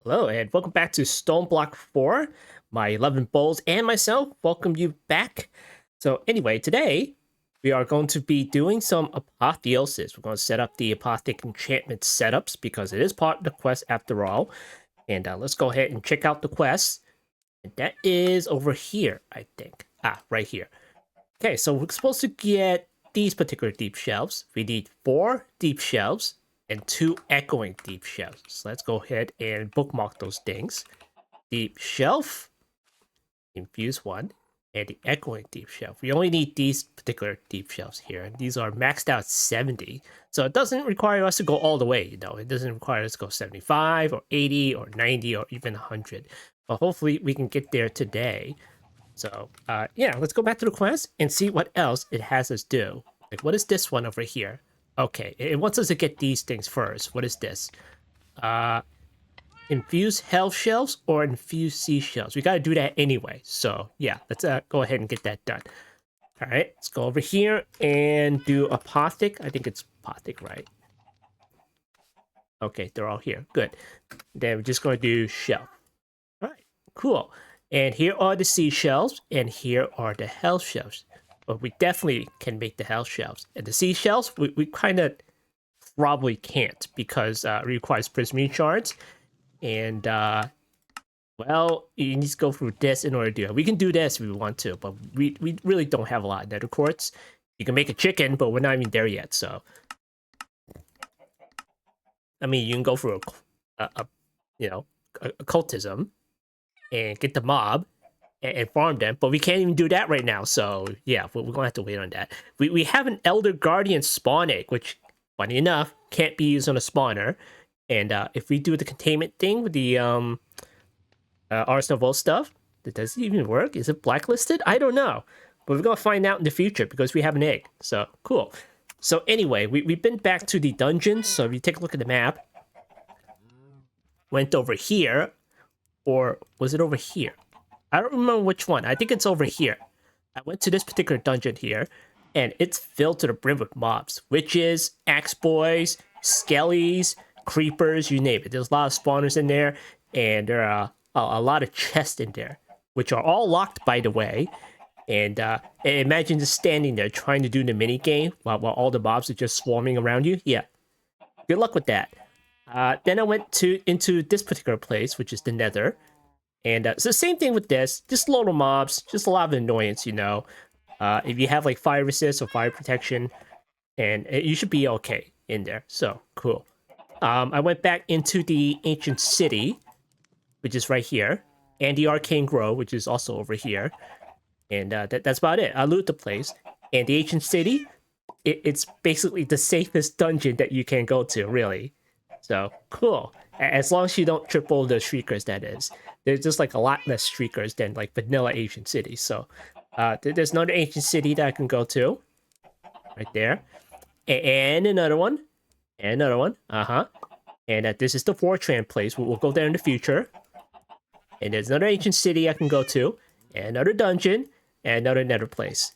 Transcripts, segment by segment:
Hello, and welcome back to StoneBlock 4. My 11 bulls and myself welcome you back. So anyway, today we are going to be doing some Apotheosis. We're going to set up the Apothic enchantment setups because it is part of the quest after all. And let's go ahead and check out the quest. And that is over here, I think. Right here. Okay, so we're supposed to get these particular deep shelves. We need 4 deep shelves and 2 echoing deep shelves. So let's go ahead and bookmark those things. Deep shelf, infuse 1, and the echoing deep shelf. We only need these particular deep shelves here, and these are maxed out 70. So it doesn't require us to go all the way, It doesn't require us to go 75 or 80 or 90 or even 100. But hopefully we can get there today. So, yeah, let's go back to the quest and see what else it has us do. Like, what is this one over here? Okay, it wants us to get these things first. What is this? Infuse health shells or infuse seashells. We got to do that anyway. So, yeah, let's go ahead and get that done. All right, let's go over here and do Apothic. I think it's Apothic, right? Okay, they're all here. Good. Then we're just going to do shell. All right, cool. And here are the seashells, and here are the health shells. But we definitely can make the health shells. And the seashells, we kind of probably can't because it requires prismarine shards. And, well, you need to go through this in order to do it. We can do this if we want to, but we really don't have a lot of nether quartz. You can make a chicken, but we're not even there yet, so. I mean, you can go through a cultism and get the mob and farm them, but we can't even do that right now. So yeah, we're gonna have to wait on that. We have an Elder Guardian spawn egg, which, funny enough, can't be used on a spawner. And if we do the containment thing with the Arsenal Vault stuff, does it even work? Is it blacklisted? I don't know, but we're gonna find out in the future because we have an egg. So cool. So anyway, we've been back to the dungeon. So if you take a look at the map, went over here. Or was it over here? I don't remember which one. I think it's over here. I went to this particular dungeon here, and it's filled to the brim with mobs. Witches, axe boys, skellies, creepers, you name it. There's a lot of spawners in there, and there are a lot of chests in there, which are all locked, by the way. And imagine just standing there trying to do the mini game while all the mobs are just swarming around you. Yeah, good luck with that. Then I went into this particular place, which is the Nether, and it's the same thing with this. Just little mobs, just a lot of annoyance, If you have like fire resist or fire protection, and you should be okay in there. So cool. I went back into the ancient city, which is right here, and the arcane grove, which is also over here, and that's about it. I loot the place, and the ancient city. It's basically the safest dungeon that you can go to, really. So, cool. As long as you don't triple the Shriekers, that is. There's just like a lot less Shriekers than like vanilla ancient cities. So, there's another ancient city that I can go to. Right there. And another one. And another one. Uh-huh. And this is the Fortran place. We'll go there in the future. And there's another ancient city I can go to. And another dungeon. And another nether place.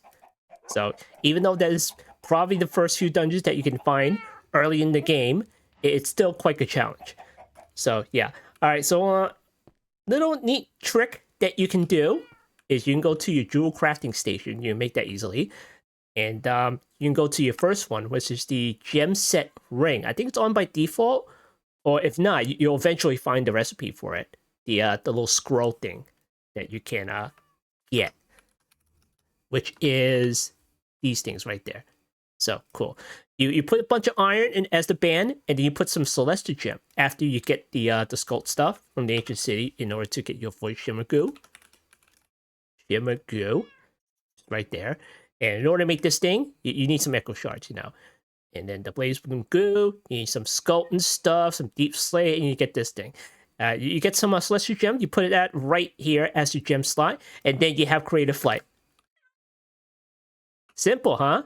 So, even though that is probably the first few dungeons that you can find early in the game, it's still quite a challenge. So yeah. All right. So little neat trick that you can do is you can go to your jewel crafting station. You can make that easily, and you can go to your first one, which is the gem set ring. I think it's on by default, or if not, you'll eventually find the recipe for it. The little scroll thing that you can get, which is these things right there. So cool. You put a bunch of iron in as the band, and then you put some celestial gem after you get the sculpt stuff from the ancient city in order to get your voice shimmer goo. Shimmer goo, right there. And in order to make this thing, you need some echo shards, And then the blaze bloom goo. You need some sculpting stuff, some deep slate, and you get this thing. You get some celestial gem. You put it at right here as your gem slot, and then you have creative flight. Simple, huh?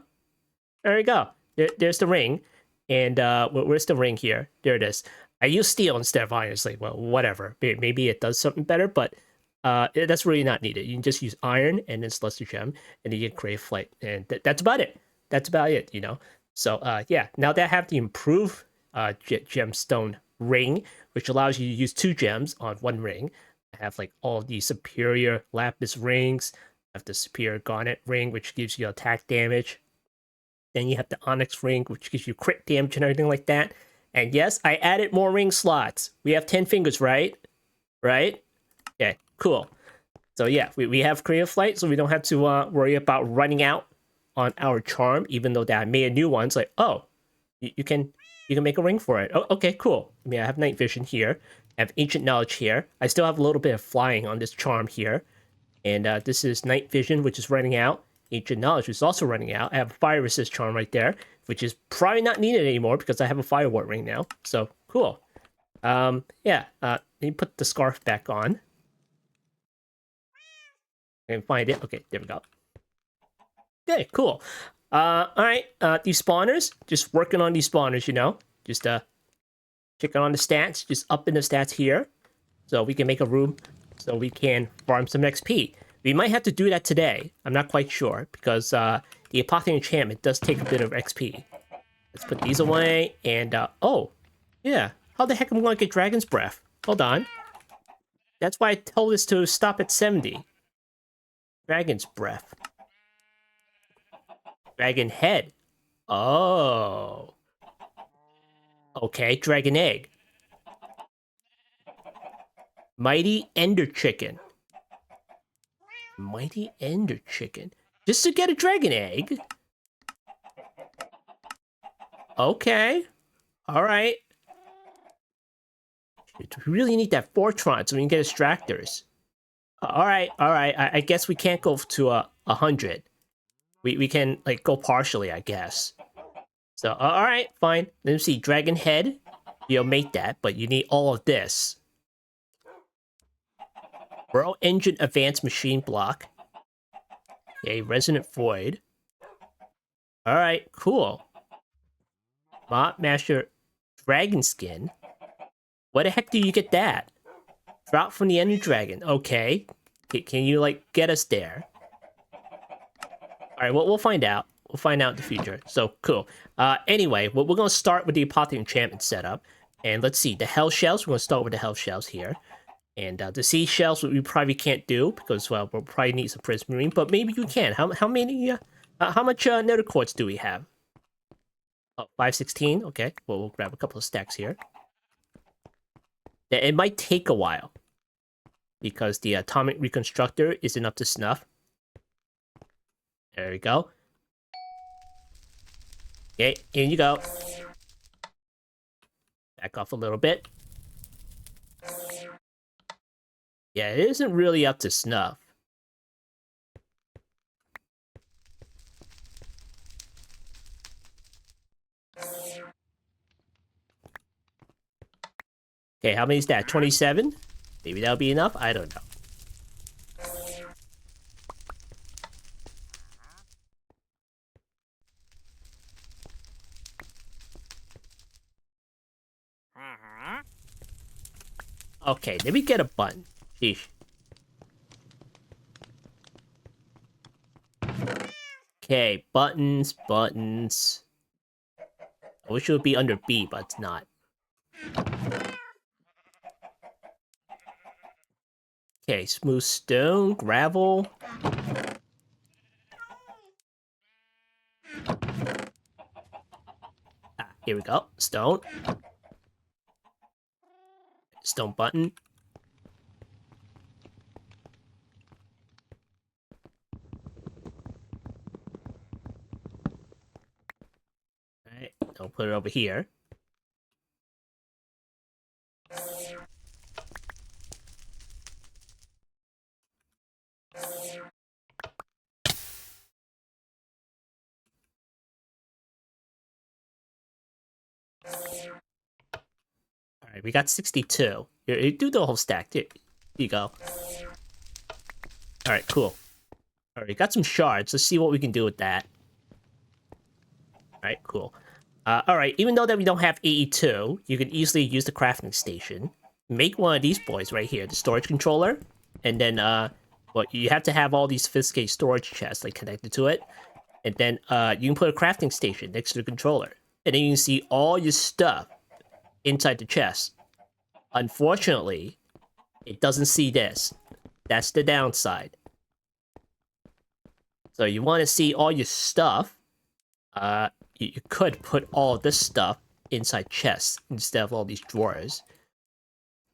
There you go. There's the ring. And where's the ring here? There it is. I use steel instead of iron. It's like, well, whatever. Maybe it does something better, but that's really not needed. You can just use iron and then celestial gem, and then you can create flight. And that's about it. That's about it, So, yeah. Now that I have the improved gemstone ring, which allows you to use 2 gems on 1 ring. I have like all the superior lapis rings. I have the superior garnet ring, which gives you attack damage. Then you have the onyx ring, which gives you crit damage and everything like that. And yes, I added more ring slots. We have 10 fingers, right? Right? Okay, cool. So yeah, we have Creative Flight, so we don't have to worry about running out on our charm, even though that I made a new one. It's like, oh, you can make a ring for it. Oh, okay, cool. I mean, I have night vision here. I have ancient knowledge here. I still have a little bit of flying on this charm here. And this is night vision, which is running out. Ancient knowledge, which is also running out. I have a fire resist charm right there, which is probably not needed anymore because I have a fire ward ring now. So cool. Yeah. Let me put the scarf back on. And find it. Okay, there we go. Okay, cool. Alright, these spawners, just working on these spawners, you know. Just checking on the stats, just upping the stats here. So we can make a room so we can farm some XP. We might have to do that today. I'm not quite sure, because the Apotheosis enchantment does take a bit of XP. Let's put these away, and oh, yeah. How the heck am I going to get Dragon's Breath? Hold on. That's why I told us to stop at 70. Dragon's Breath. Dragon Head. Oh. Okay, Dragon Egg. Mighty Ender Chicken. Mighty Ender Chicken. Just to get a Dragon Egg? Okay. Alright. We really need that Fortron so we can get Extractors. Alright. I guess we can't go to 100. We can, like, go partially, I guess. So, alright, fine. Let me see. Dragon Head. You'll make that, but you need all of this. World Engine Advanced Machine Block. Okay, Resonant Void. Alright, cool. Mob Master Dragon Skin. What the heck do you get that? Drop from the Ender Dragon. Okay. Can you, like, get us there? Alright, well, we'll find out. We'll find out in the future. So, cool. Anyway, we're going to start with the Apotheosis enchantment setup. And let's see, the Hell Shells. We're going to start with the Hell Shells here. And the Sea Shells, we probably can't do, because, well, we'll probably need some Prismarine, but maybe you can. How many, how much Nether Quartz do we have? Oh, 516? Okay, well, we'll grab a couple of stacks here. It might take a while, because the Atomic Reconstructor isn't up to snuff. There we go. Okay, in you go. Back off a little bit. Yeah, it isn't really up to snuff. Okay, how many is that? 27? Maybe that'll be enough? I don't know. Okay, let me get a button. Sheesh. Okay, buttons. I wish it would be under B, but it's not. Okay, smooth stone, gravel. Here we go. Stone. Stone button. Alright, I'll put it over here. Alright, we got 62. Here, do the whole stack. Here you go. Alright, cool. Alright, got some shards. Let's see what we can do with that. Alright, cool. Alright, even though that we don't have AE2, you can easily use the crafting station. Make one of these boys right here, the storage controller. And then, well, you have to have all these sophisticated storage chests, like, connected to it. And then, you can put a crafting station next to the controller. And then you can see all your stuff inside the chest. Unfortunately, it doesn't see this. That's the downside. So you want to see all your stuff. You could put all this stuff inside chests instead of all these drawers.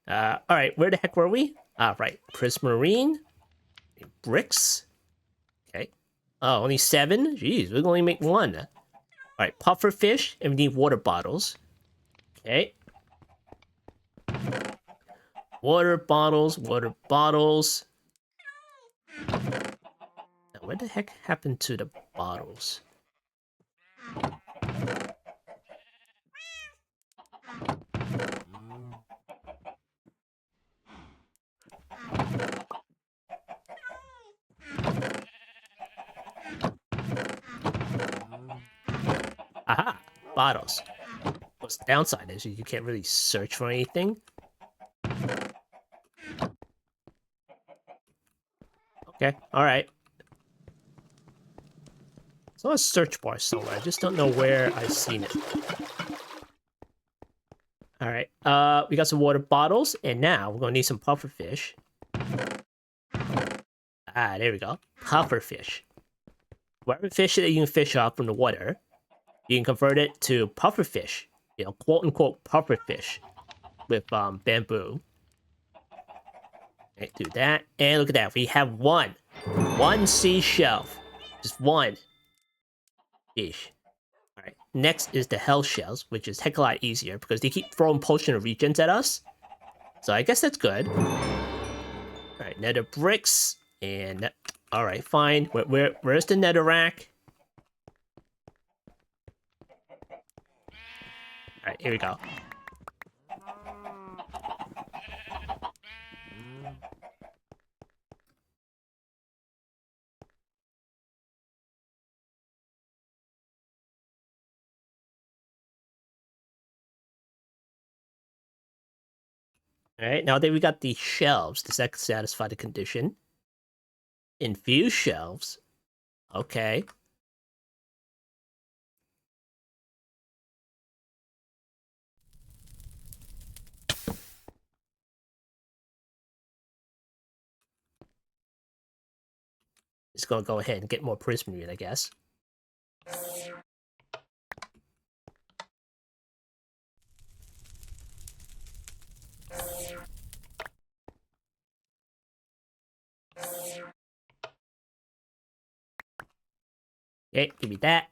Alright, where the heck were we? Right. Prismarine. Bricks. Okay. Oh, only 7? Jeez, we can only make 1. Alright, pufferfish, and we need water bottles. Okay. Water bottles, water bottles. Now, where the heck happened to the bottles? Aha! Bottles. What's the downside is you can't really search for anything. Okay, alright. It's on a search bar somewhere. I just don't know where I've seen it. Alright, we got some water bottles, and now we're gonna need some pufferfish. There we go. Pufferfish. Whatever fish that you can fish off from the water, you can convert it to pufferfish. You know, quote-unquote pufferfish with bamboo. Okay, do that. And look at that. We have one. One seashell. Just one. Sheesh. Alright. Next is the hell shells, which is heck a lot easier because they keep throwing potion of regents at us. So I guess that's good. Alright, nether bricks. And alright, fine. Where's the netherrack? Alright, here we go. Alright, now that we got the shelves, does that satisfy the condition? Infused shelves? Okay. Just gonna go ahead and get more prismarine, I guess. Okay, give me that.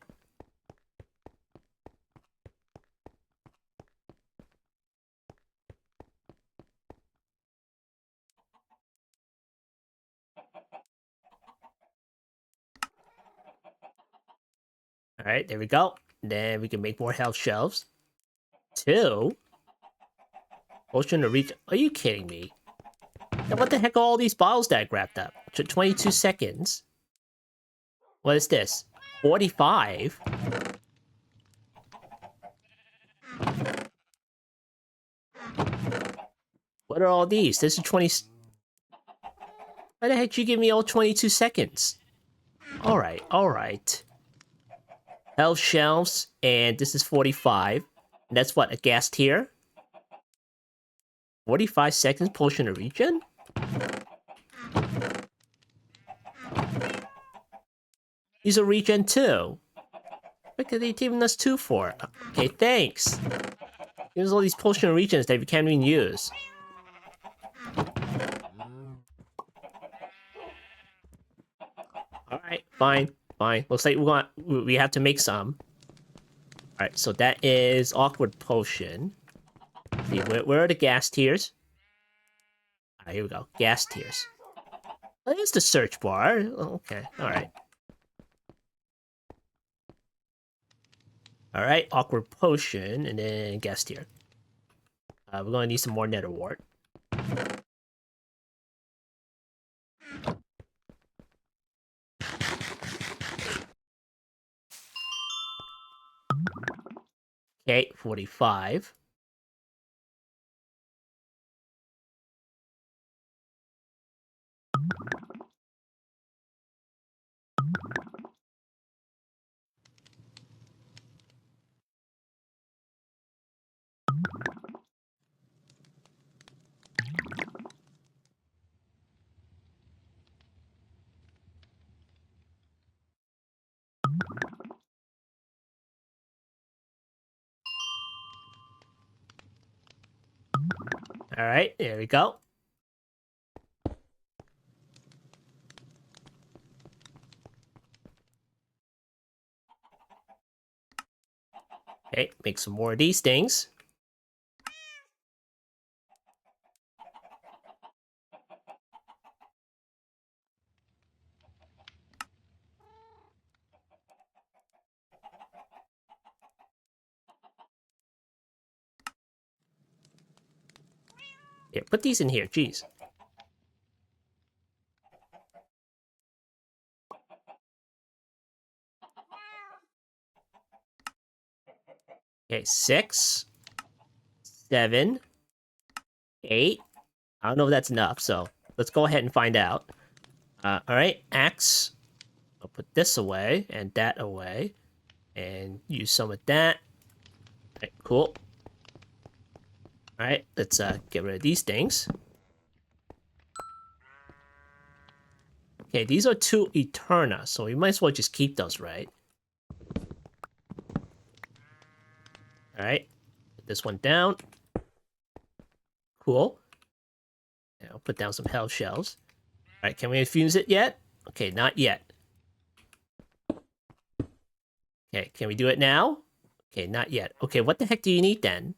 Alright, there we go. Then we can make more health shelves. 2. Potion to reach. Are you kidding me? Now, what the heck are all these bottles that I grabbed up? 22 seconds. What is this? 45? What are all these? This is 20. Why the heck did you give me all 22 seconds? Alright, alright. Health shelves, and this is 45. And that's what, a gas tier? 45 seconds potion of regen? These are regen too. What are they giving us 2 for? Okay, thanks. Here's all these potion of regens that we can't even use. Alright, fine, fine. Looks like we have to make some. Alright, so that is awkward potion. See, where are the gas tiers? Alright, here we go. Gas tiers. That is the search bar. Oh, okay, alright. Alright, awkward potion, and then gas tier. We're gonna need some more nether wart. Okay, 45. All right, there we go. Okay, make some more of these things. Here, put these in here, jeez. Okay, 6, 7, 8. I don't know if that's enough, so let's go ahead and find out. All right, axe. I'll put this away and that away, and use some of that. All right, cool. All right, let's get rid of these things. Okay, these are 2 Eterna, so we might as well just keep those, right? All right, put this one down. Cool. And I'll put down some hell shells. All right, can we infuse it yet? Okay, not yet. Okay, can we do it now? Okay, not yet. Okay, what the heck do you need then?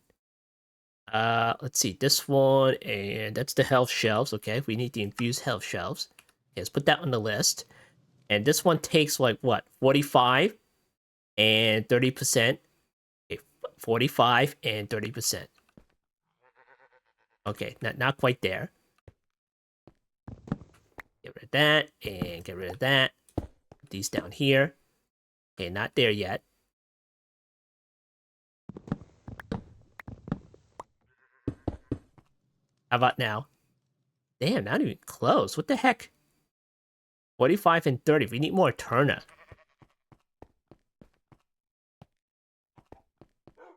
Let's see, this one, and that's the health shelves. Okay, we need the infused health shelves. Okay, let's put that on the list. And this one takes like what, 45 and 30%. Okay, 45 and 30%. Okay, not quite there. Get rid of that and get rid of that. Put these down here. Okay, not there yet. How about now? Damn, not even close. What the heck? 45 and 30. We need more Eterna.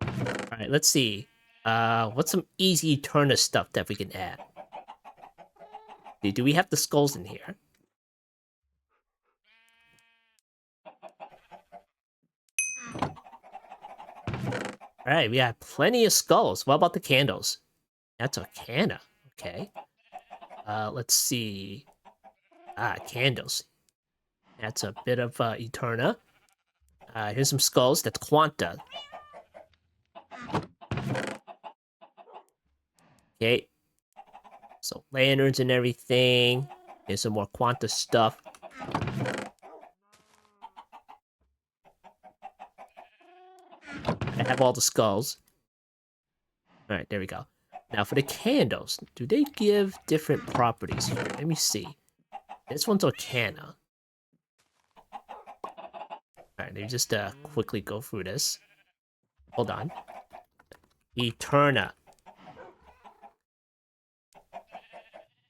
Alright, let's see. What's some easy Eterna stuff that we can add? Do we have the skulls in here? Alright, we have plenty of skulls. What about the candles? That's Arcana. Okay. Let's see. Candles. That's a bit of Eterna. Here's some skulls. That's Quanta. Okay. So lanterns and everything. Here's some more Quanta stuff. I have all the skulls. Alright, there we go. Now for the candles, do they give different properties here? Let me see. This one's Arcana. Alright, let me just quickly go through this. Hold on. Eterna.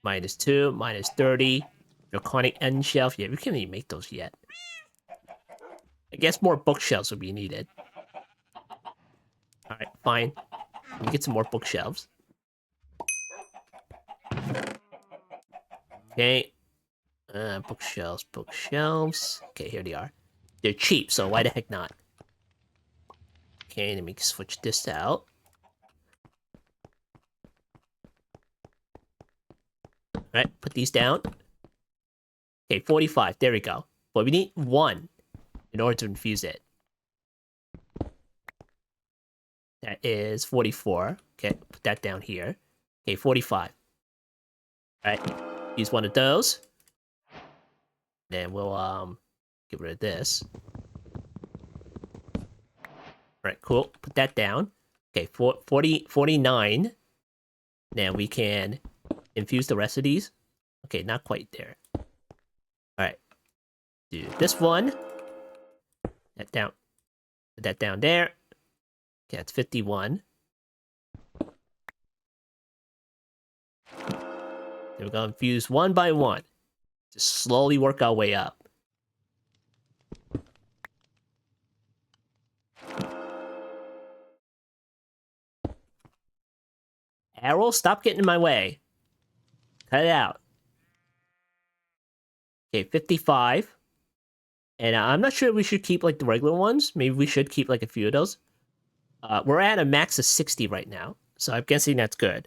-2, -30. Draconic End Shelf. Yeah, we can't even make those yet. I guess more bookshelves would be needed. Alright, fine. Let me get some more bookshelves. Okay. Bookshelves, bookshelves. Okay, here they are. They're cheap, so why the heck not? Okay, let me switch this out. Alright, put these down. Okay, 45. There we go. But we need 1 in order to infuse it. That is 44. Okay, put that down here. Okay, 45. Alright, use one of those. Then we'll get rid of this. Alright, cool. Put that down. Okay, 49. Now we can infuse the rest of these. Okay, not quite there. Alright. Do this one. That down. Put that down there. Okay, that's 51. Then we're gonna infuse one by one. Just slowly work our way up. Arrow, stop getting in my way. Cut it out. Okay, 55. And I'm not sure we should keep like the regular ones. Maybe we should keep like a few of those. We're at a max of 60 right now, so I'm guessing that's good.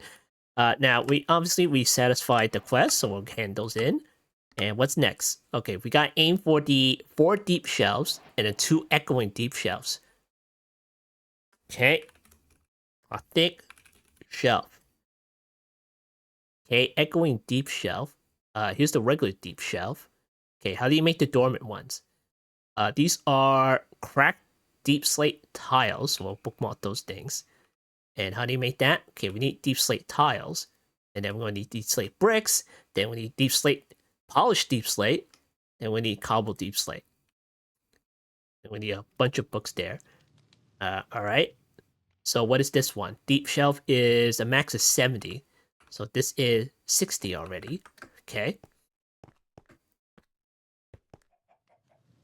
Now we satisfied the quest, so we'll hand those in. And what's next? Okay, we got aim for the 4 deep shelves and then 2 echoing deep shelves. Okay, a thick shelf. Okay, echoing deep shelf. Here's the regular deep shelf. Okay, how do you make the dormant ones? These are cracked deep slate tiles. So we'll bookmark those things. And how do you make that? Okay, we need deep slate tiles. And then we're going to need deep slate bricks. Then we need deep slate, polished deep slate. Then we need cobble deep slate. And we need a bunch of books there. Alright. So what is this one? Deep shelf is a max of 70. So this is 60 already. Okay.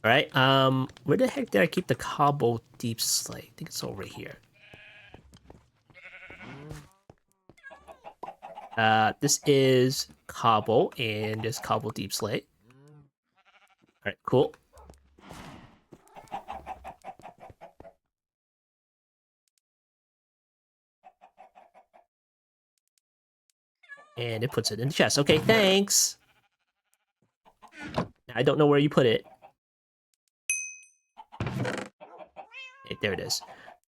Alright, where the heck did I keep the cobble deep slate? I think it's over here. This is cobble, and this cobble deep slate. Alright, cool. And it puts it in the chest. Okay, thanks! I don't know where you put it. Okay, there it is.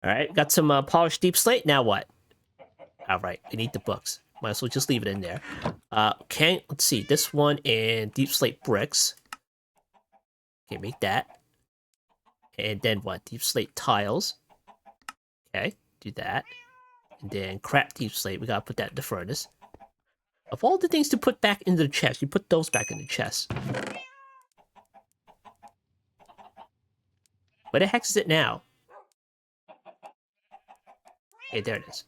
Alright, got some polished deep slate. Now what? Alright, we need the books. Might as well just leave it in there. Okay, let's see. This one and deep slate bricks. Okay, make that. And then what? Deep slate tiles. Okay, do that. And then crap deep slate. We gotta put that in the furnace. Of all the things to put back into the chest, you put those back in the chest. Where the heck is it now? Okay, there it is.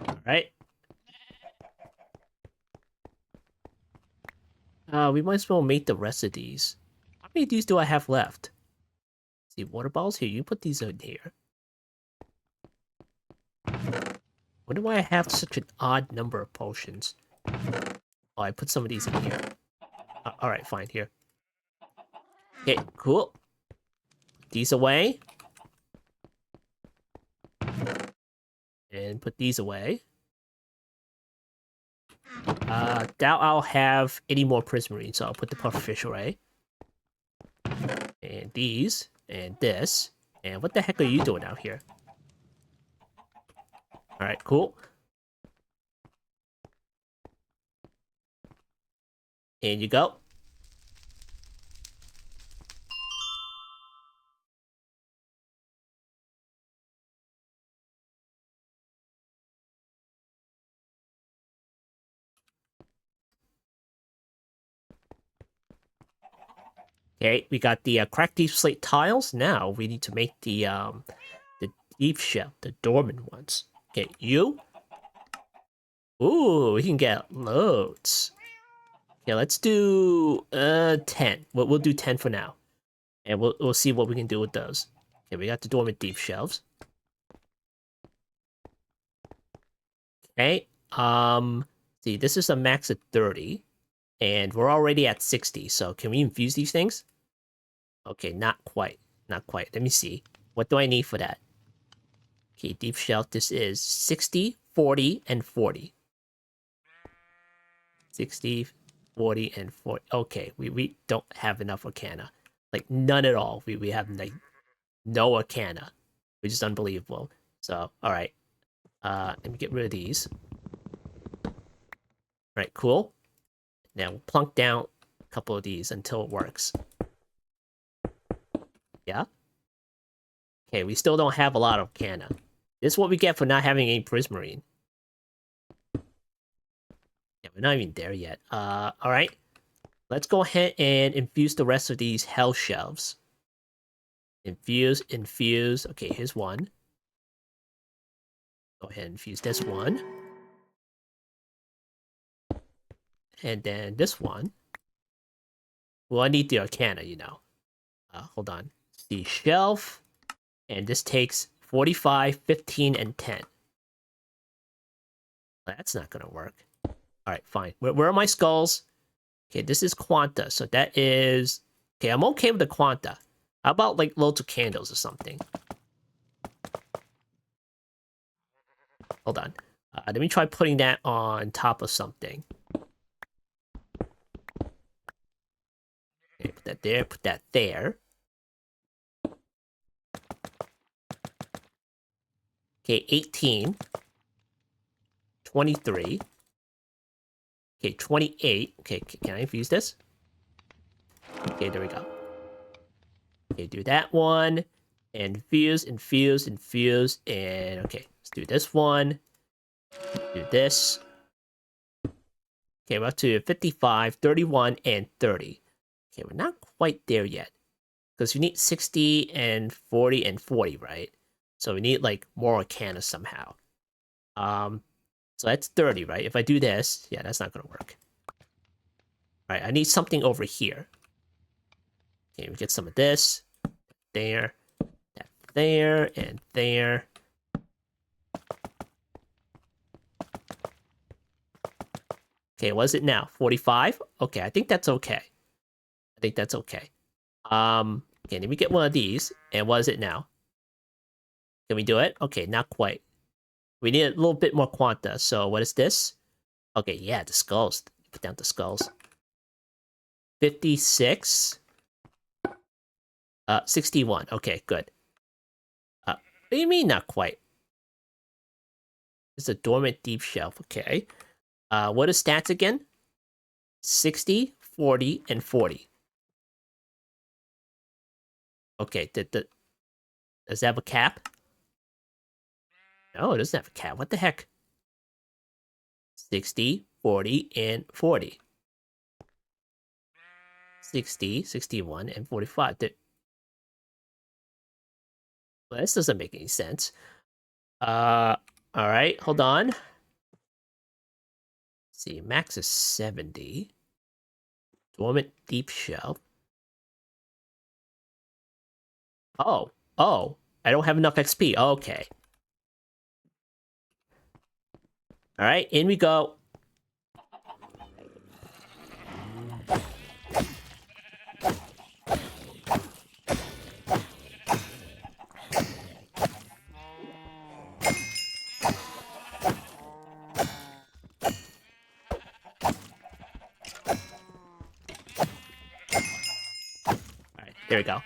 Alright. We might as well make the rest of these. How many of these do I have left? Let's see, water bottles here. You put these in here. Why do I have such an odd number of potions? Oh, I put some of these in here. Alright, fine, here. Okay, cool. These away. And put these away. Doubt I'll have any more prismarine, so I'll put the pufferfish away. And these, and this. And what the heck are you doing out here? Alright, cool. In you go. Okay, we got the cracked deep slate tiles. Now we need to make the deep shell, the dormant ones. Okay, you. Ooh, we can get loads. Okay, let's do 10. We'll do 10 for now, and we'll see what we can do with those. Okay, we got the dormant deep shelves. Okay, see, this is a max of 30, and we're already at 60. So can we infuse these things? Okay, not quite. Not quite. Let me see. What do I need for that? Okay, deep shelf. This is 60, 40, and 40. 60, 40, and 40. Okay, we don't have enough Arcana. Like, none at all. We have, like, no Arcana. Which is unbelievable. So, alright. Let me get rid of these. Alright, cool. Now, we'll plunk down a couple of these until it works. Yeah? Okay, we still don't have a lot of Arcana. This is what we get for not having any Prismarine. Yeah, we're not even there yet. Alright. Let's go ahead and infuse the rest of these hell shelves. Infuse, infuse. Okay, here's one. Go ahead and infuse this one. And then this one. Well, I need the Arcana, you know. Hold on. The shelf. And this takes 45, 15, and 10. That's not gonna work. Alright, fine. Where are my skulls? Okay, this is Quanta, so that is... Okay, I'm okay with the Quanta. How about, like, loads of candles or something? Hold on. Let me try putting that on top of something. Okay, put that there, put that there. Okay, 18. 23. Okay, 28. Okay, can I infuse this? Okay, there we go. Okay, do that one. Infuse, infuse, infuse. And okay, let's do this one. Do this. Okay, we're up to 55, 31, and 30. Okay, we're not quite there yet. Because we need 60 and 40 and 40, right? So we need like more arcana somehow. So that's 30, right? If I do this, yeah, that's not gonna work. Alright, I need something over here. Okay, we get some of this. There. That there, and there. Okay, what is it now? 45? Okay, I think that's okay. I think that's okay. Okay, let me get one of these. And what is it now? Can we do it? Okay, not quite. We need a little bit more quanta. So what is this? Okay, yeah, the skulls. Put down the skulls. 56. 61. Okay, good. What do you mean not quite? It's a dormant deep shelf. Okay. What is stats again? 60, 40, and 40. Okay, does it have a cap? No, it doesn't have a cap. What the heck? 60, 40, and 40. 60, 61, and 45. Well, this doesn't make any sense. Alright, hold on. Let's see, max is 70. Dormant deep shelf. Oh, I don't have enough XP. Okay. Alright, in we go. Alright, there we go.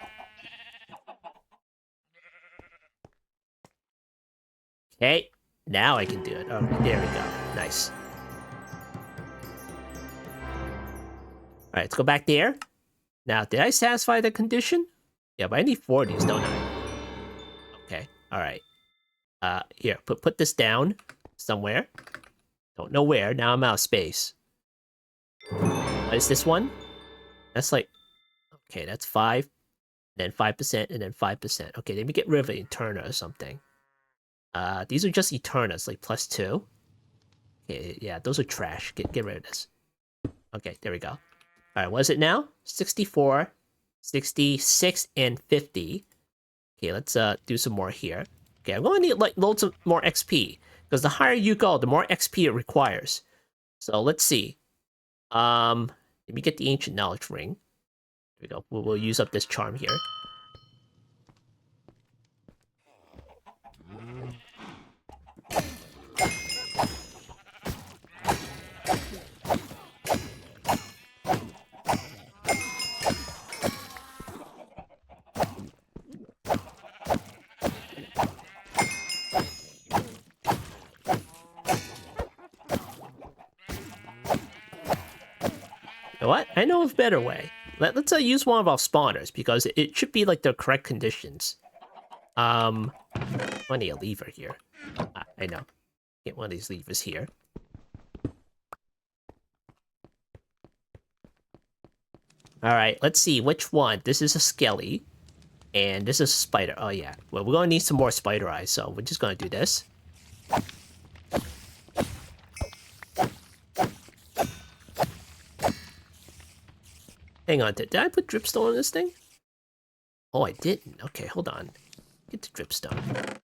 Okay, now I can do it. Okay, there we go. Nice. Alright, let's go back there. Now, did I satisfy the condition? Yeah, but I need 40s, don't I? Okay, alright. Here, put this down somewhere. Don't know where. Now I'm out of space. What is this one? That's like... Okay, that's 5. Then 5%, and then 5%. Okay, let me get rid of an Eterna or something. These are just Eternas, like +2. Okay, yeah, those are trash. Get rid of this. Okay, there we go. Alright, what is it now? 64, 66, and 50. Okay, let's do some more here. Okay, I'm gonna need like loads of more XP. Because the higher you go, the more XP it requires. So let's see. Let me get the ancient knowledge ring. There we go. We'll use up this charm here. You know what? I know of a better way. Let's use one of our spawners because it should be like the correct conditions. I need a lever here. I know. Get one of these levers here. Alright, let's see which one. This is a skelly. And this is a spider. Oh yeah. Well, we're gonna need some more spider eyes, so we're just gonna do this. Hang on, did I put dripstone on this thing? Oh, I didn't. Okay, hold on. Get the dripstone.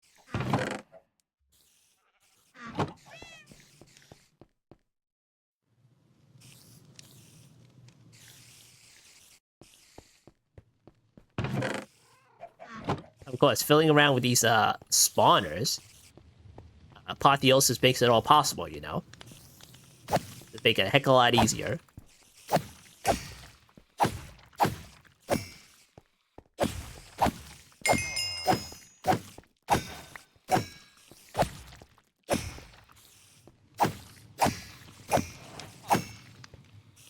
Of course, filling around with these spawners Apotheosis makes it all possible, you know? To make it a heck of a lot easier.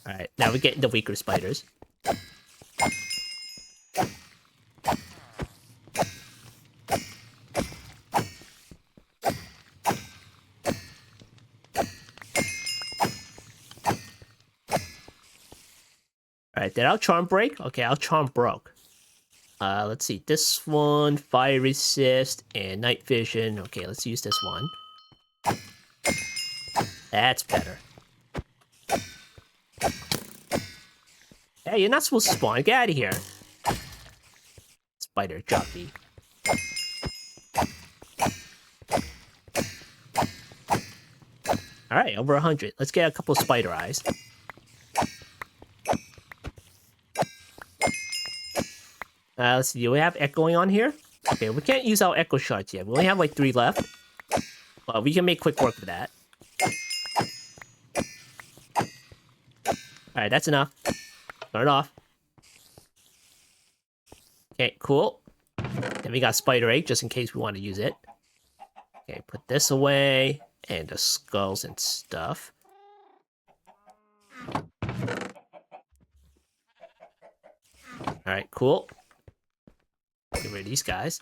Alright, now we get into weaker spiders. Alright, did our charm break? Okay, our charm broke. Let's see. This one, fire resist and night vision. Okay, let's use this one. That's better. Hey, you're not supposed to spawn. Get out of here. Spider jockey. Alright, over 100. Let's get a couple spider eyes. Let's see. Do we have echoing on here? Okay, we can't use our echo shards yet. We only have like 3 left. But we can make quick work of that. Alright, that's enough. Turn it off. Okay, cool. Then we got spider egg, just in case we want to use it. Okay, put this away. And the skulls and stuff. Alright, cool. Get rid of these guys.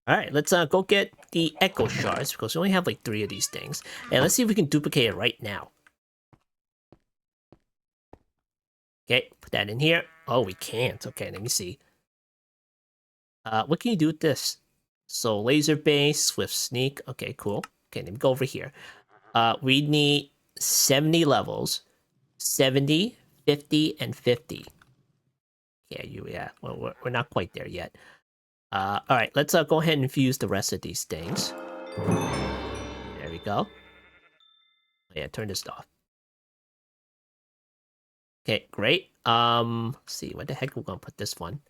Alright, let's go get the echo shards, because we only have like 3 of these things. And let's see if we can duplicate it right now. Okay, put that in here. Oh, we can't. Okay, let me see. What can you do with this? So, laser base, swift sneak. Okay, cool. Okay, let me go over here. We need 70 levels. 70, 50, and 50. Yeah, well, we're not quite there yet. Alright, let's go ahead and infuse the rest of these things. There we go. Yeah, turn this off. Okay, great. Let's see, where the heck we're gonna put this one?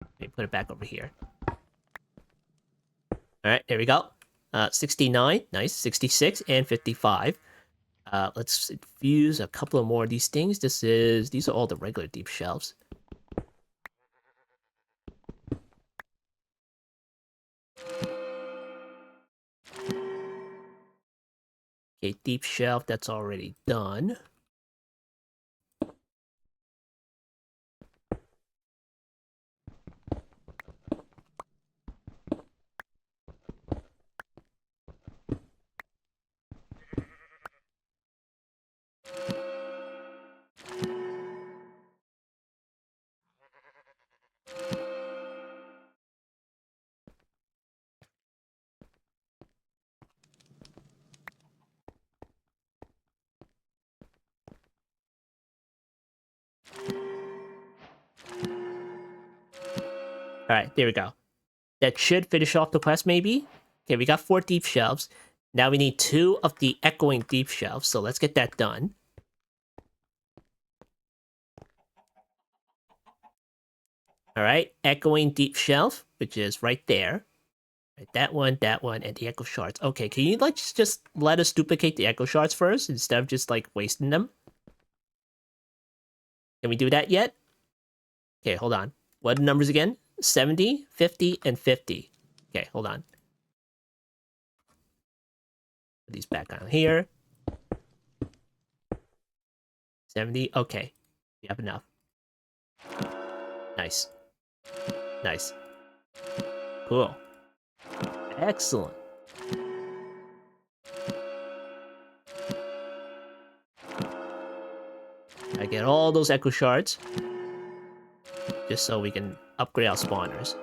Let me put it back over here. Alright, there we go. 69, nice. 66 and 55. Let's infuse a couple of more of these things. These are all the regular deep shelves. Okay, deep shelf, that's already done. Alright, there we go. That should finish off the quest, maybe? Okay, we got 4 deep shelves. Now we need 2 of the echoing deep shelves, so let's get that done. Alright, echoing deep shelf, which is right there. Right, that one, and the echo shards. Okay, can you, like, just let us duplicate the echo shards first, instead of just, like, wasting them? Can we do that yet? Okay, hold on. What are the numbers again? 70, 50, and 50. Okay, hold on. Put these back on here. 70, okay. We have enough. Nice. Nice. Cool. Excellent. I get all those echo shards. Just so we can upgrade our spawners.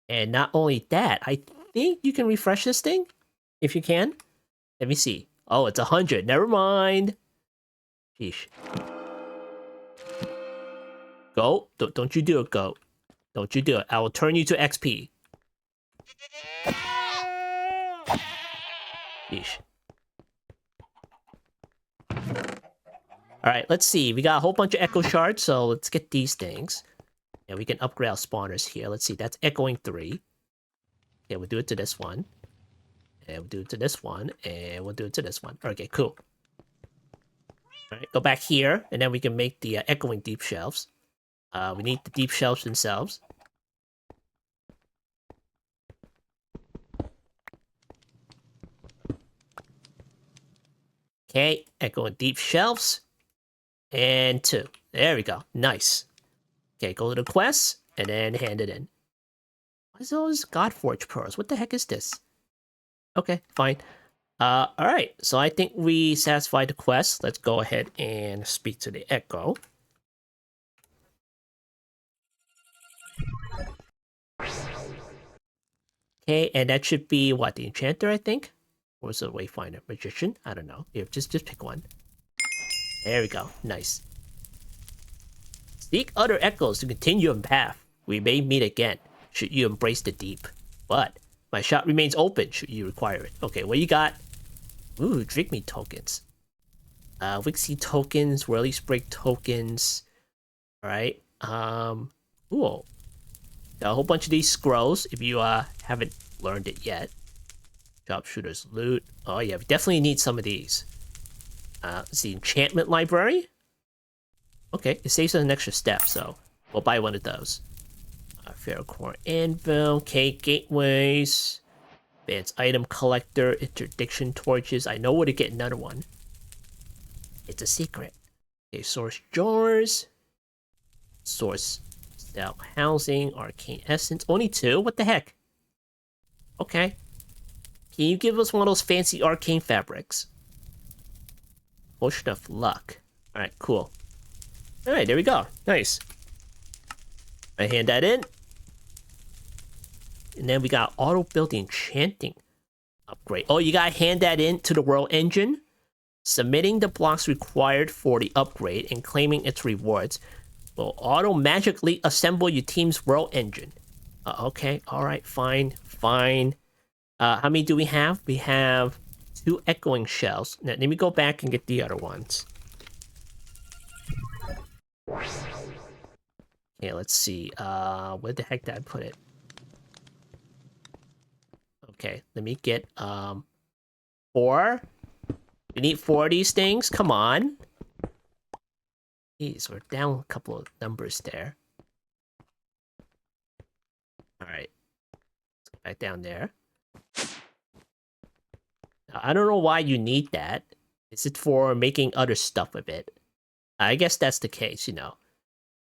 And not only that, I think you can refresh this thing, if you can. Let me see. Oh, it's 100. Never mind. Sheesh. Go. Don't you do it, go. Don't you do it. I will turn you to XP. Sheesh. Alright, let's see. We got a whole bunch of echo shards, so let's get these things. And we can upgrade our spawners here. Let's see, that's echoing 3. Okay, we'll do it to this one. And we'll do it to this one. And we'll do it to this one. Okay, cool. Alright, go back here, and then we can make the echoing deep shelves. We need the deep shelves themselves. Okay, echoing deep shelves. And 2. There we go. Nice. Okay, go to the quest, and then hand it in. What is those Godforge pearls? What the heck is this? Okay, fine. Alright, so I think we satisfied the quest. Let's go ahead and speak to the Echo. Okay, and that should be, what, the Enchanter, I think? Or is it a Wayfinder? Magician? I don't know. Here, just pick one. There we go. Nice. Seek other echoes to continue on path. We may meet again, should you embrace the deep. But my shop remains open, should you require it. Okay, what you got? Ooh, drink me tokens. Wixie tokens, Whirly Sprig tokens. Alright. Cool. Got a whole bunch of these scrolls, if you haven't learned it yet. Sharpshooter's loot. Oh yeah, we definitely need some of these. Let's see, enchantment library. Okay, it saves us an extra step, so we'll buy one of those. Ferrocore anvil, okay, gateways, advanced item collector, interdiction torches. I know where to get another one. It's a secret. Okay, source jars, source stout housing, arcane essence. Only 2? What the heck? Okay. Can you give us one of those fancy arcane fabrics? Potion of luck. Alright, cool. Alright, there we go. Nice. I hand that in. And then we got auto build enchanting upgrade. Oh, you gotta hand that in to the world engine. Submitting the blocks required for the upgrade and claiming its rewards will auto magically assemble your team's world engine. Okay, alright, fine. How many do we have? We have 2 echoing shells. Now, let me go back and get the other ones. Okay, let's see. Where the heck did I put it? Okay, let me get 4. We need 4 of these things. Come on. Jeez, we're down a couple of numbers there. Alright. Let's go back down there. Now, I don't know why you need that. Is it for making other stuff with it? I guess that's the case, you know.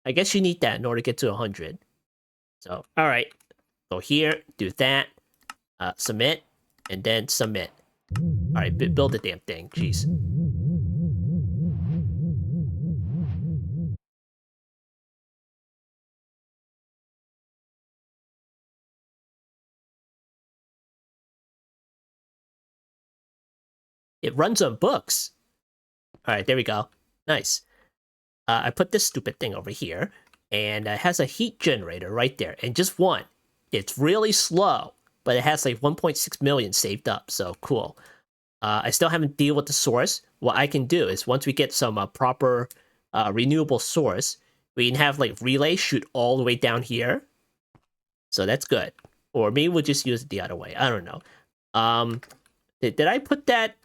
I guess you need that in order to get to 100. So, alright. Go here, do that. Submit, and then submit. Alright, build the damn thing. Jeez. It runs on books. Alright, there we go. Nice. I put this stupid thing over here, and it has a heat generator right there, and just one. It's really slow, but it has like 1.6 million saved up, so cool. I still haven't dealt with the source. What I can do is once we get some proper renewable source, we can have like relay shoot all the way down here. So that's good. Or maybe we'll just use it the other way. I don't know. Did I put that?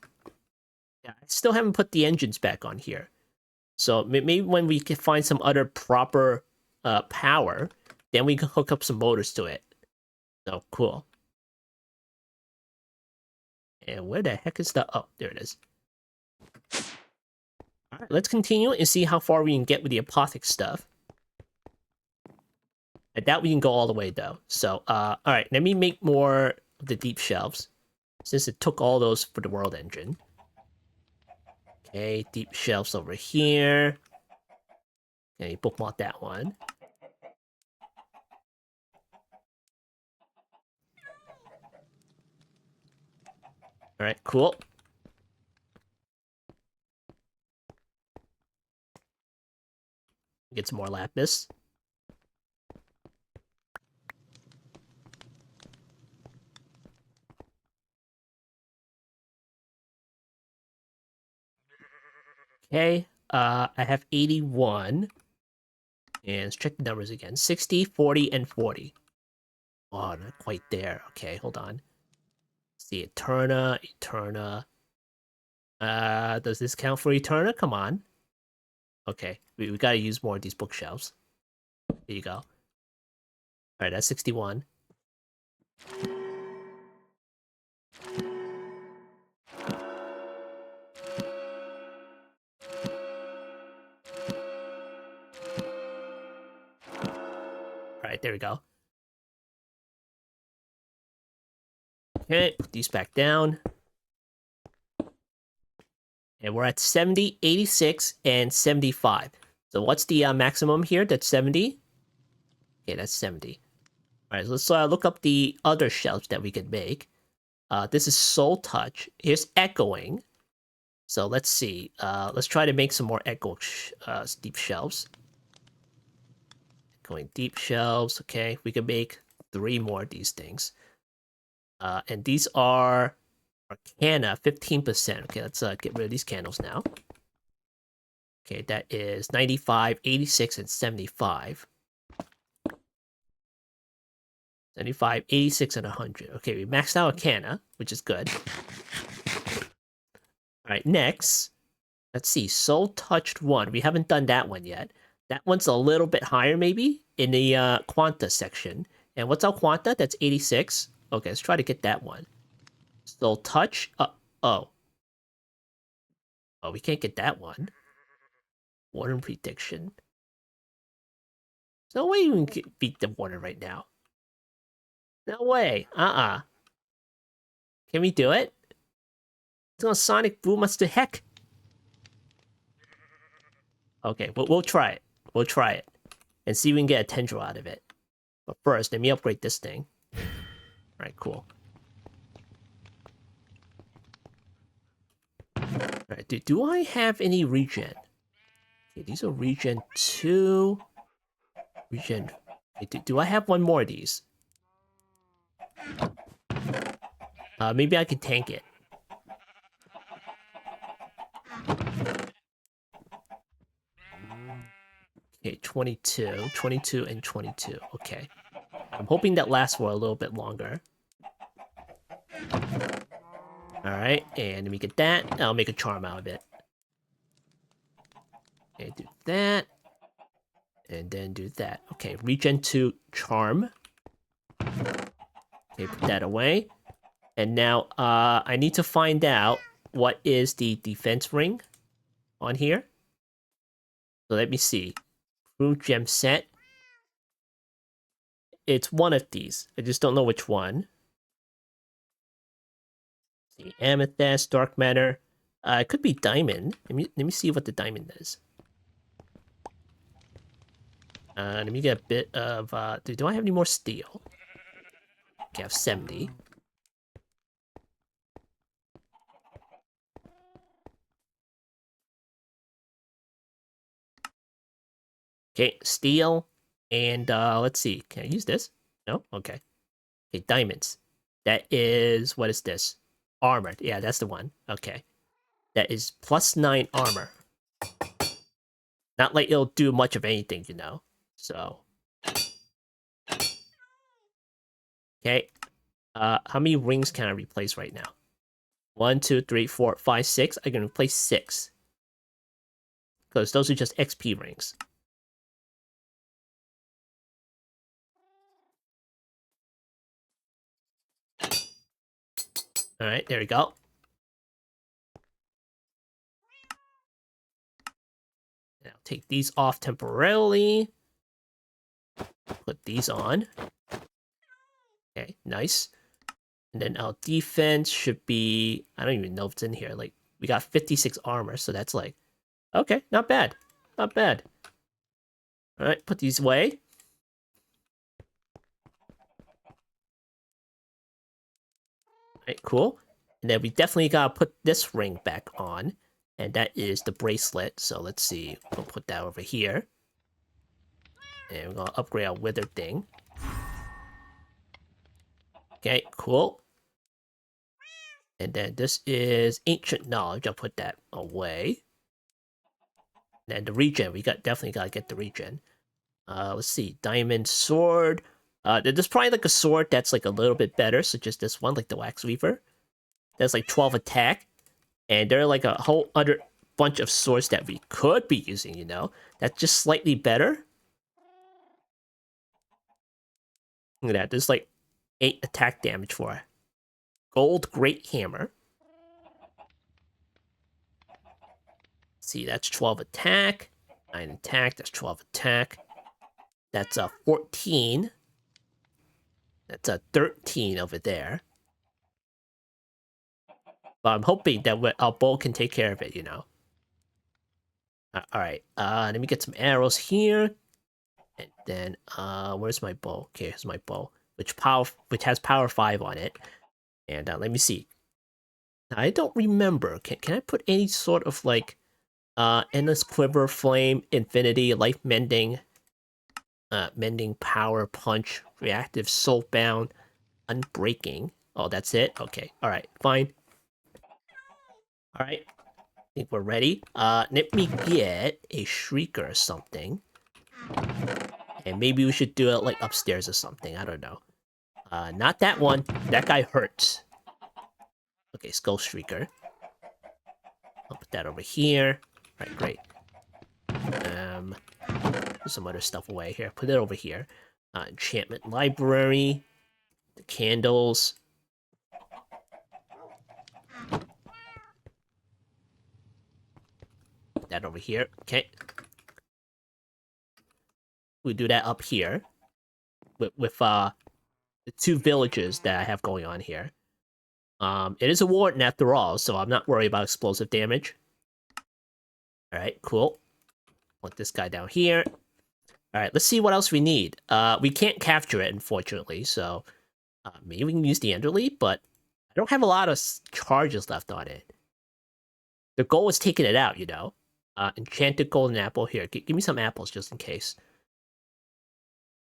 Yeah, I still haven't put the engines back on here. So maybe when we can find some other proper power, then we can hook up some motors to it. So cool. And where the heck is the... Oh, there it is. Alright, let's continue and see how far we can get with the Apotheosis stuff. I doubt we can go all the way, though. So, alright, let me make more of the deep shelves, since it took all those for the world engine. Okay, deep shelves over here. Okay, bookmark that one. Alright, cool. Get some more lapis. Okay, I have 81. And let's check the numbers again. 60, 40, and 40. Oh, not quite there. Okay, hold on. Let's see, Eterna. Does this count for Eterna? Come on. Okay, we gotta use more of these bookshelves. There you go. Alright, that's 61. Alright, there we go. Okay, put these back down. And we're at 70, 86, and 75. So what's the maximum here? That's 70? Okay, that's 70. Alright, so let's look up the other shelves that we could make. This is Soul Touch. Here's Echoing. So let's see. Let's try to make some more deep shelves. Going deep shelves. Okay, we can make 3 more of these things. And these are Arcana, 15%. Okay, let's get rid of these candles now. Okay, that is 95, 86, and 75. 75, 86, and 100. Okay, we maxed out Arcana, which is good. Alright, next. Let's see, Soul Touched 1. We haven't done that one yet. That one's a little bit higher, maybe, in the Quanta section. And what's our Quanta? That's 86. Okay, let's try to get that one. Soul Touch. Oh. Oh, we can't get that one. Warden Prediction. No way we can beat the Warden right now. No way. Can we do it? It's gonna Sonic Boom us to heck. Okay, we'll try it. We'll try it. And see if we can get a tendril out of it. But first, let me upgrade this thing. Alright, cool. Alright, do I have any regen? Okay, these are regen 2. Regen... Okay, do I have one more of these? Maybe I could tank it. Okay, 22. 22 and 22. Okay. I'm hoping that lasts for a little bit longer. Alright, and let me get that. I'll make a charm out of it. Okay, do that. And then do that. Okay, regen 2 charm. Okay, put that away. And now, I need to find out what is the defense ring on here. So let me see. Crew gem set. It's one of these. I just don't know which one. See, amethyst, dark matter. It could be diamond. Let me see what the diamond is. Let me get a bit of. Do I have any more steel? Okay, I have 70. Okay, steel. And let's see. Can I use this? No? Okay. Okay, diamonds. That is. What is this? Armor. Yeah, that's the one. Okay. That is +9 armor. Not like it'll do much of anything, you know. So. Okay. How many rings can I replace right now? 1, 2, 3, 4, 5, 6. I can replace 6. Because those are just XP rings. Alright, there we go. Now take these off temporarily. Put these on. Okay, nice. And then our defense should be... I don't even know if it's in here. Like, we got 56 armor, so that's like... Okay, not bad. Not bad. Alright, put these away. Alright, cool. And then we definitely gotta put this ring back on. And that is the bracelet. So let's see. We'll put that over here. And we're gonna upgrade our wither thing. Okay, cool. And then this is ancient knowledge. I'll put that away. And the regen, we definitely gotta get the regen. Let's see, diamond sword. There's probably like a sword that's like a little bit better, so just this one, like the wax weaver. That's like 12 attack, and there are like a whole other bunch of swords that we could be using, you know, that's just slightly better. Look at that, there's like 8 attack damage for a gold great hammer. See, that's 12 attack, 9 attack, that's 12 attack. That's a 14. That's a 13 over there. But I'm hoping that our bow can take care of it, you know. Alright, let me get some arrows here. And then, where's my bow? Okay, here's my bow, which has power 5 on it. And let me see. I don't remember. Can I put any sort of like endless quiver, flame, infinity, life mending, mending, power, punch, reactive, soulbound, unbreaking? Oh, that's it? Okay. Alright, fine. Alright. I think we're ready. Let me get a shrieker or something. And maybe we should do it like upstairs or something. I don't know. Not that one. That guy hurts. Okay, Skull Shrieker. I'll put that over here. Alright, great. Put some other stuff away here. Put it over here. Enchantment library. The candles. Put that over here. Okay. We do that up here. With the 2 villages that I have going on here. It is a warden after all, so I'm not worried about explosive damage. Alright, cool. Put this guy down here. Alright, let's see what else we need. We can't capture it, unfortunately, so maybe we can use the Enderleaf, but I don't have a lot of charges left on it. The goal is taking it out, you know? Enchanted golden apple. Here, give me some apples just in case.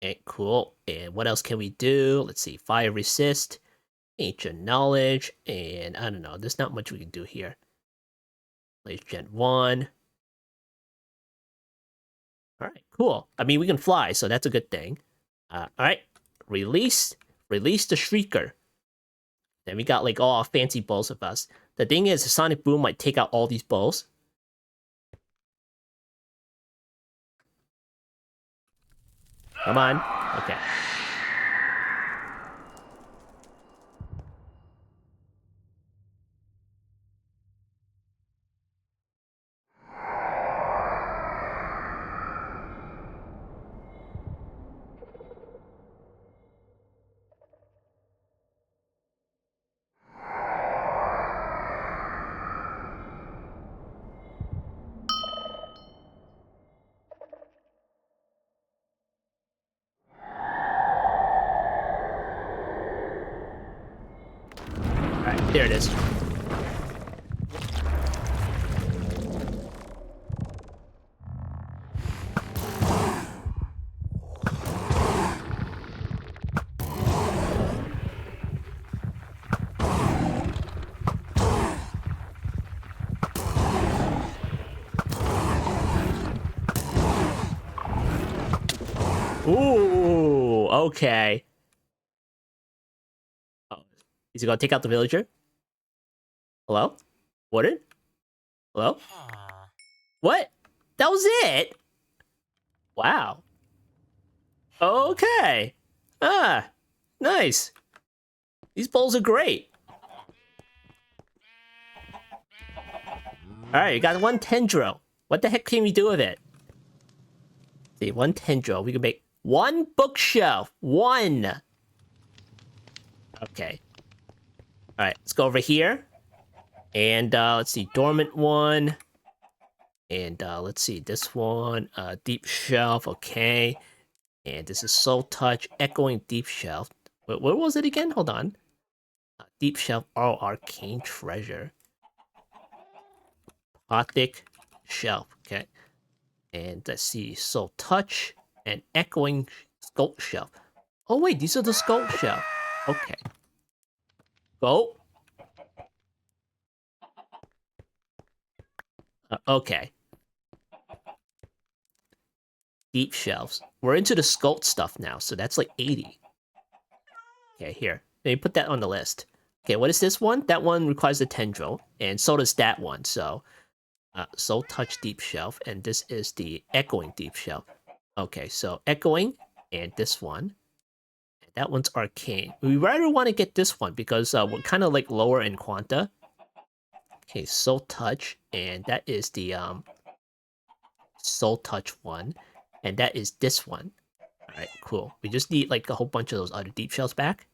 Okay, cool. And what else can we do? Let's see. Fire resist, ancient knowledge, and I don't know. There's not much we can do here. Blaze Gen 1. Alright, cool. I mean, we can fly, so that's a good thing. Alright. Release the Shrieker. Then we got like all our fancy bows of us. The thing is, the Sonic Boom might take out all these bows. Come on. Okay. Alright, there it is. Ooh, okay. Oh, is he gonna take out the villager? Hello? Warden? Hello? What? That was it? Wow. Okay. Nice. These bowls are great. Alright, you got 1 tendril. What the heck can we do with it? See, 1 tendril. We can make 1 bookshelf. 1. Okay. Alright, let's go over here. And let's see, dormant 1. And let's see, this one, deep shelf, okay. And this is soul touch, echoing deep shelf. What was it again? Hold on. Deep shelf, oh, arcane treasure. Apothic shelf, okay. And let's see, soul touch and echoing sculpt shelf. Oh wait, these are the sculpt shelf. Okay. Go. Okay. deep shelves. We're into the sculpt stuff now, so that's like 80. Okay, here. Let me put that on the list. Okay, what is this one? That one requires a tendril, and so does that one. So, Soul Touch Deep Shelf, and this is the Echoing Deep Shelf. Okay, so Echoing, and this one. That one's Arcane. We rather want to get this one because we're kind of like lower in Quanta. Okay, Soul Touch, and that is the Soul Touch one, and that is this one. Alright, cool. We just need like a whole bunch of those other deep shells back.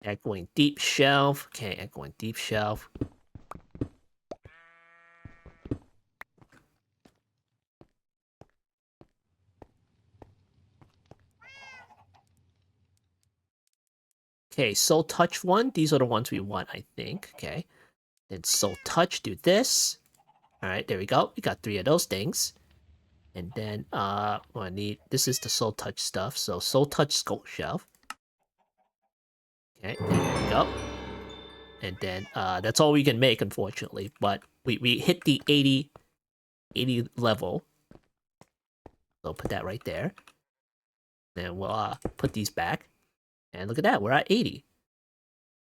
Echoing Deep Shelf. Okay, Echoing Deep Shelf. Okay, Soul Touch one. These are the ones we want, I think. Okay. Then Soul Touch, do this. Alright, there we go. We got 3 of those things. And then, I need... This is the Soul Touch stuff. So, Soul Touch Sculpt Shelf. Okay, there we go. And then, that's all we can make, unfortunately. But we hit the 80 level. So, put that right there. Then we'll, put these back. And look at that, we're at 80.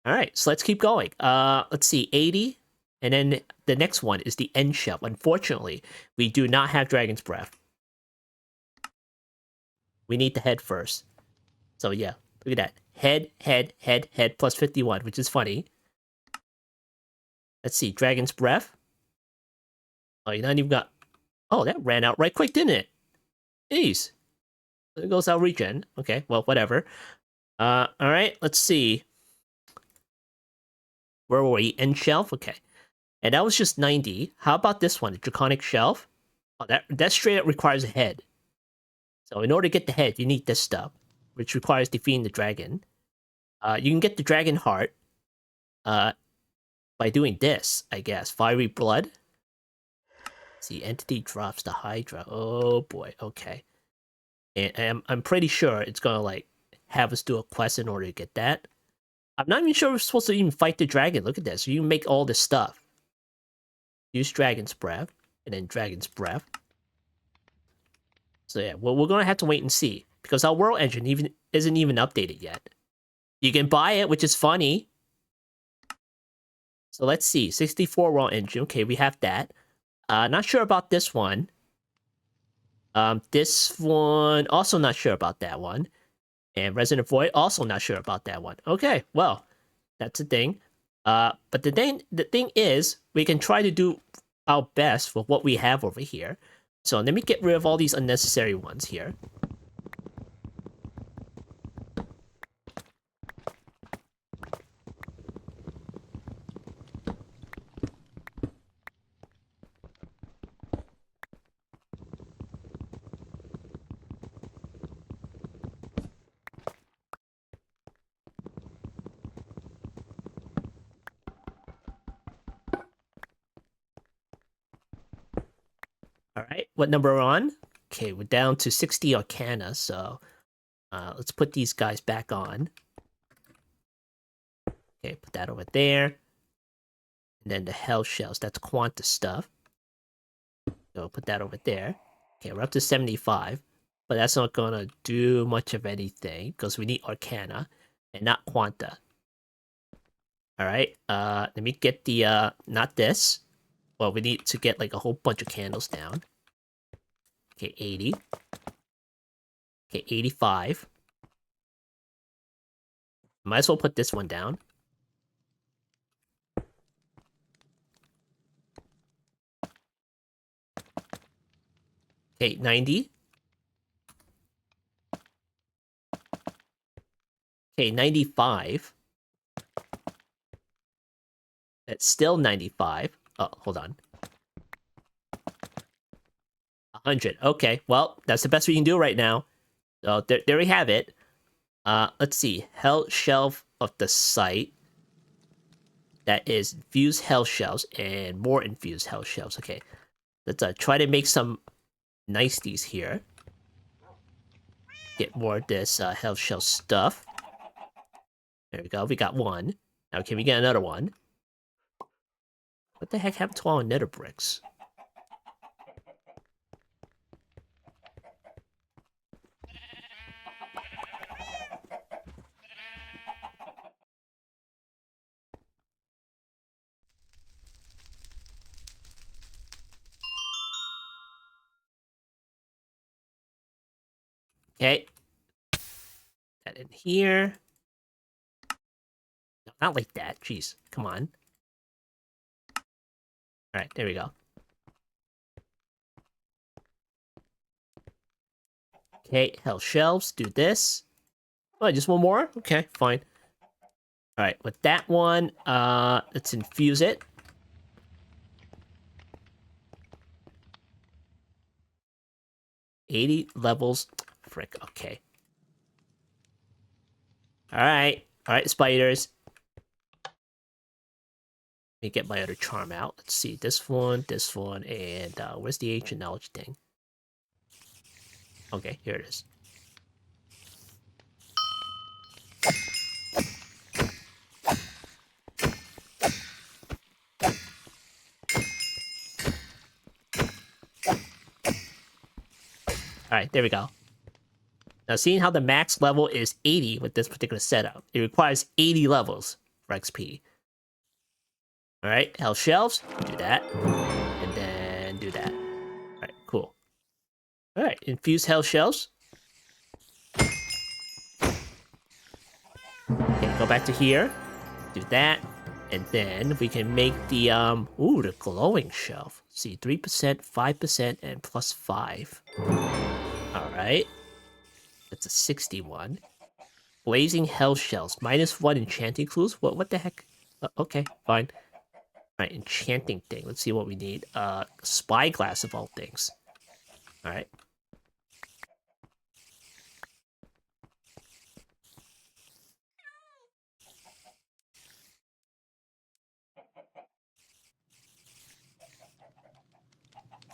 Alright, so let's keep going. Let's see, 80. And then the next one is the End Shelf. Unfortunately, we do not have Dragon's Breath. We need the head first. So yeah, look at that. Head, plus 51, which is funny. Let's see, Dragon's Breath. Oh, you not even got... Oh, that ran out right quick, didn't it? Jeez. There goes our regen. Okay, well, whatever. Alright, let's see. Where were we? End Shelf? Okay. And that was just 90. How about this one? The Draconic Shelf? Oh, that straight up requires a head. So in order to get the head, you need this stuff, which requires defeating the dragon. You can get the dragon heart by doing this, I guess. Fiery Blood. See, entity drops the Hydra. Oh boy, okay. And I'm pretty sure it's gonna like have us do a quest in order to get that. I'm not even sure we're supposed to even fight the dragon. Look at this. So you can make all this stuff. Use Dragon's Breath, and then Dragon's Breath. So yeah, well, we're gonna have to wait and see because our world engine isn't even updated yet. You can buy it, which is funny. So let's see, 64 world engine. Okay, we have that. Not sure about this one. This one also not sure about that one. And Resident Void also not sure about that one. Okay, well, that's a thing. But the thing is, we can try to do our best with what we have over here. So let me get rid of all these unnecessary ones here. Alright, what number are we on? Okay, we're down to 60 Arcana, so let's put these guys back on. Okay, put that over there. And then the Hell Shells, that's Quanta stuff. So put that over there. Okay, we're up to 75. But that's not gonna do much of anything, because we need Arcana, and not Quanta. Alright, let me get the, not this. Well, we need to get like a whole bunch of candles down. Okay, 80. Okay, 85. Might as well put this one down. Okay, 90. Okay, 95. That's still 95. Oh, hold on. 100. Okay, well, that's the best we can do right now. So there we have it. Let's see. Hell Shelf of the Site. That is infused Hell Shells and more infused Hell Shells. Okay, let's try to make some niceties here. Get more of this Hell Shell stuff. There we go. We got one. Now can we get another one? What the heck happened to all nether bricks? Okay. That in here. No, not like that. Jeez. Come on. Alright, there we go. Okay, hell shelves. Do this. Oh, just one more? Okay, fine. Alright, with that one, let's infuse it. $80 levels. Frick, okay. Alright. Alright, spiders. Let me get my other charm out. Let's see, this one, and where's the ancient knowledge thing? Okay, here it is. Alright, there we go. Now, seeing how the max level is 80 with this particular setup, it requires 80 levels for XP. Alright, hell shelves, do that. And then do that. Alright, cool. Alright, infuse hell shelves. Okay, go back to here. Do that. And then we can make the, the glowing shelf. Let's see, 3%, 5%, and plus 5. Alright. That's a 61. Blazing hell shells, -1 enchanting clues. What the heck? Okay, fine. Alright, enchanting thing. Let's see what we need. Spyglass of all things. Alright.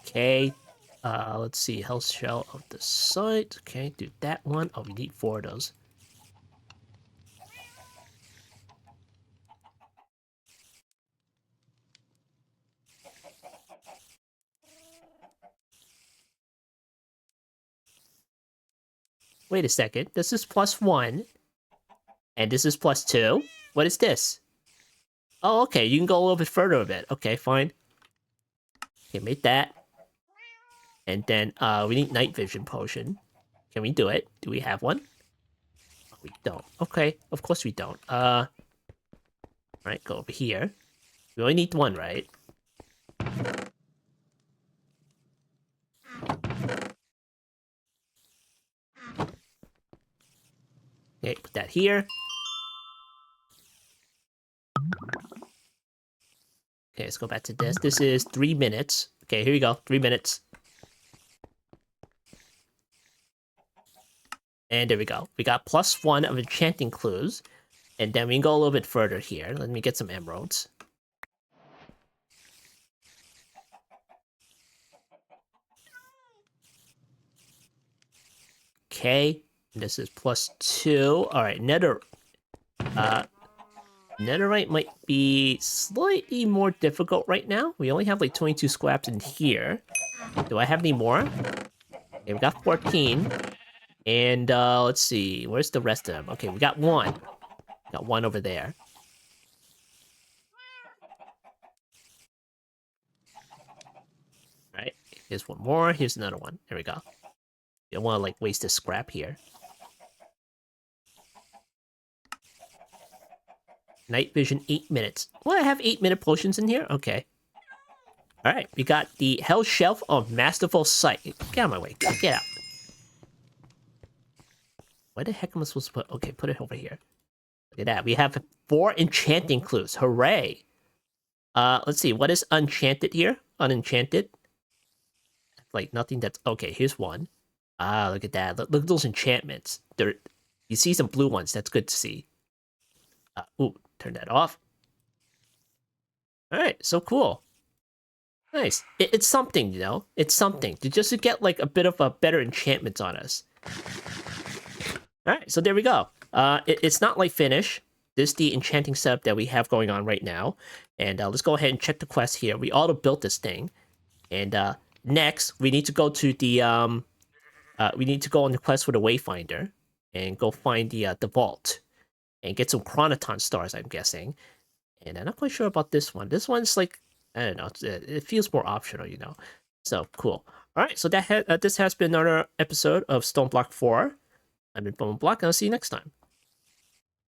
Okay. Let's see. Health shell of the site. Okay, do that one. Oh, we need 4 of those. Wait a second. This is +1. And this is +2. What is this? Oh, okay. You can go a little bit further a bit. Okay, fine. Okay, make that. And then we need night vision potion. Can we do it? Do we have one? Oh, we don't. Okay, of course we don't. Right, go over here. We only need one, right? Okay, put that here. Okay, let's go back to this. This is 3 minutes. Okay, here we go. 3 minutes. And there we go. We got +1 of enchanting clues. And then we can go a little bit further here. Let me get some emeralds. Okay, this is +2. Alright, netherite might be slightly more difficult right now. We only have like 22 scraps in here. Do I have any more? Okay, we got 14. And let's see, where's the rest of them? Okay, we got one. Got one over there. Alright, here's one more. Here's another one. There we go. You don't want to like waste this scrap here. Night vision, 8 minutes. Well, I have 8-minute potions in here? Okay. Alright, we got the Hell Shelf of Masterful Sight. Get out of my way. Get out. Where the heck am I supposed to put? Okay, put it over here. Look at that. We have 4 enchanting clues. Hooray. Let's see. What is enchanted here? Unenchanted? Like, nothing that's... Okay, here's one. Ah, look at that. Look at those enchantments. You see some blue ones. That's good to see. Ooh, turn that off. Alright, so cool. Nice. It's something, you know? It's something. Just to get, like, a bit of a better enchantments on us. Alright, so there we go. It's not like finish. This is the enchanting setup that we have going on right now. And let's go ahead and check the quest here. We auto-built this thing. And next, we need to go to the... we need to go on the quest for the Wayfinder. And go find the vault. And get some Chronoton stars, I'm guessing. And I'm not quite sure about this one. This one's like... I don't know. It feels more optional, you know? So, cool. All right, so this has been another episode of StoneBlock 4. I've been StoneBlock, and I'll see you next time.